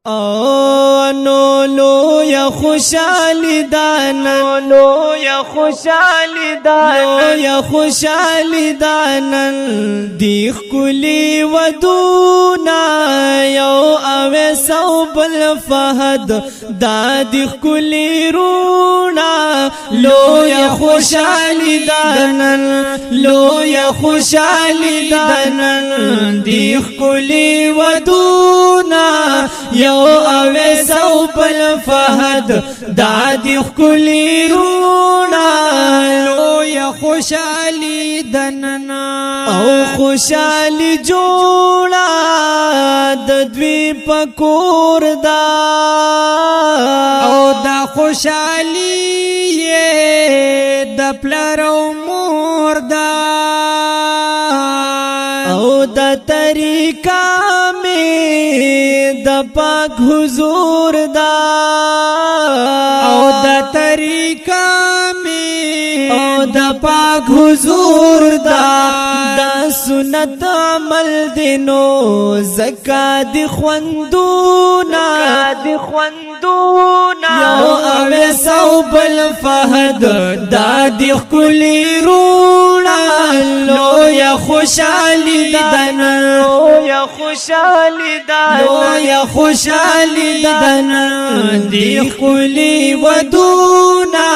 نو لو یا خوشالی دانن لو یا خوشالی دانن یا خوشالی دانن دیخ کلی ودونا یو اوی صوب الفهد دا دیخ کلی رونا لو یا خوشالی دانن لو یا خوشالی دانن دیخ کلی ودونا یو اوی صوب الفهد دا دیخ کلی رونا لو یا خوشالی دننا او خوشالی جوڑا ددوی پکور دا او دا خوشالی د پلار او مور دا او دا طریقہ میں دا پاک حضور دا او دا طریقہ میں او دا پاک حضور دا دا سنت عمل دینو زکا دی خوندونا یو اوی صوب الفهد دا دی کلی رونا لو یا خوشالی دنن لو یا خوشالی دنن لو یا خوشالی دنن دی کلی ودونا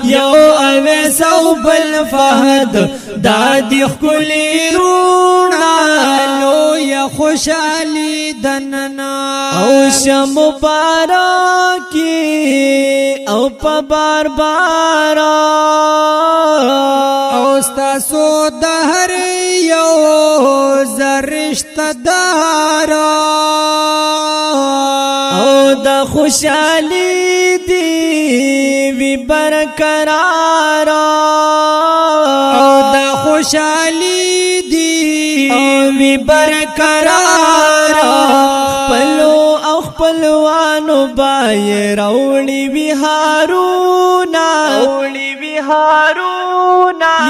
یو اوی صوب الفهد دا دی کلی رونا لو یا خوشالی دننا او شم مبارکی او پا بار بارا او ستاسو دهر یو زرشت دارا او دا خوشالی دی وی برقرارا او دا خوشالی دی او وی برقرارا پلو او خپلوانو بای روڑی بهارونا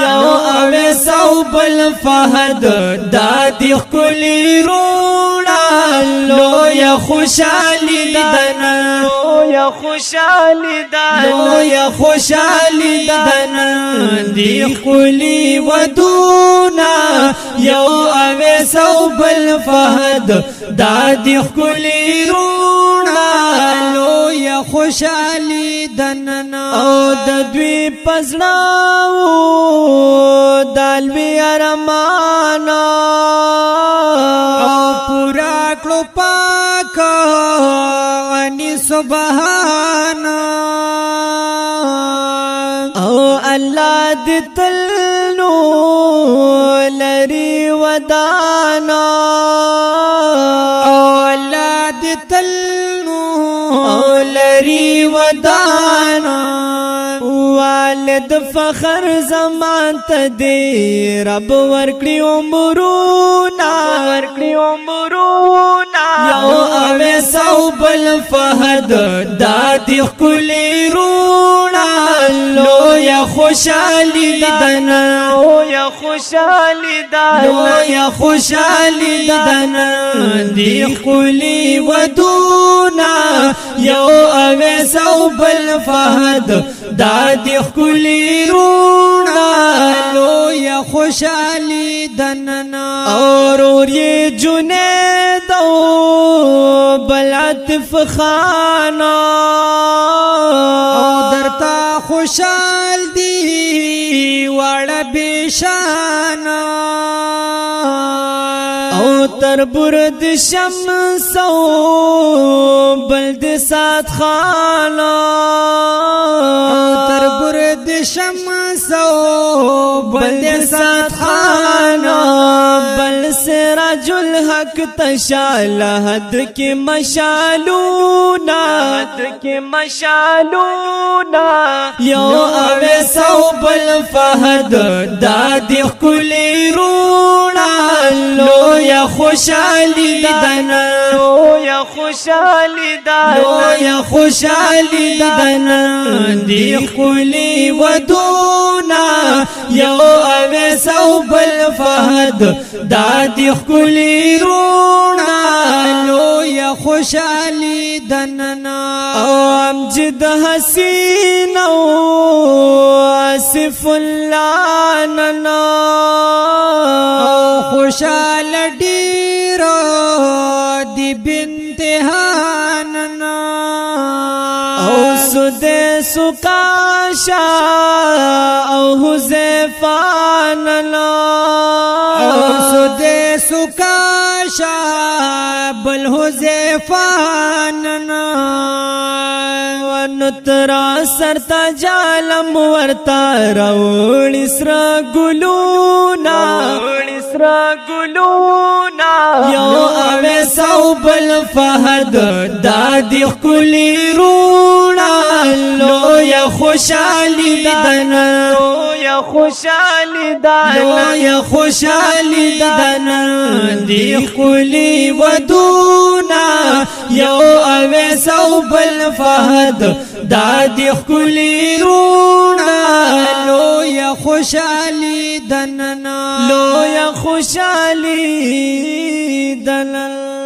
یو اوی صوب الفهد دا دیخ کلی رونا لو یا خوشالی دنن لو یا خوشالی دنن دیخ کلی ودونا یو اوی صوب الفهد دا دیخ کلی رونا لو یا خوشالی دننا او ددوی پزړاو دالوی ارمانا او پورا کلو پاک غنی سبحانا او اللہ دی تلنو لری ودانا او اللہ دی تلنو لری ودانا والد فخر زمان تا دی رب ورکڑی عمرونا یو اوی صوب الفهد دا دیخ کلی رونا لو یا خوشالی دنن لو یا خوشالی دنن دیخ کلی ودونا یو اوی صوب الفهد دا دیخ کلی رونا لو یا خوشالی دننا اور یہ جنید او بلعطف خانا او درتا خوشال دی وڑا بیشانا او تر برد شمس او بلد سات خانا او تر برد شمس او بلد سات خانا بل سراج الحق تشال حد کی مشالونا یو اوی صوب الفهد دا دیخ کلی رونا لو یا خوشالی دنن لو یا خوشالی دنن دیخ کلی ودونا یو اوی صوب الفهد دا دیخ کلی رونا لو یا خوشالی دننا او امجد حسین او آصف اللہ ننا او خوشال ډیرو دی بنتهاننا او سده سکاشا او حذیفاننا او سده سکاشا بل حذیفاننا ونترا سرتا جالم ورتا روڑ اسرا گلونا یو اوے صوبل فہد دادی خلی رونا لو یا خوشالی دانا لو یا خوشالی دانا دی خلی ودونا یو اوے صوبل فہد دادی خلی رونا لو یا خوشالی دننا لو یا خوشالی دننا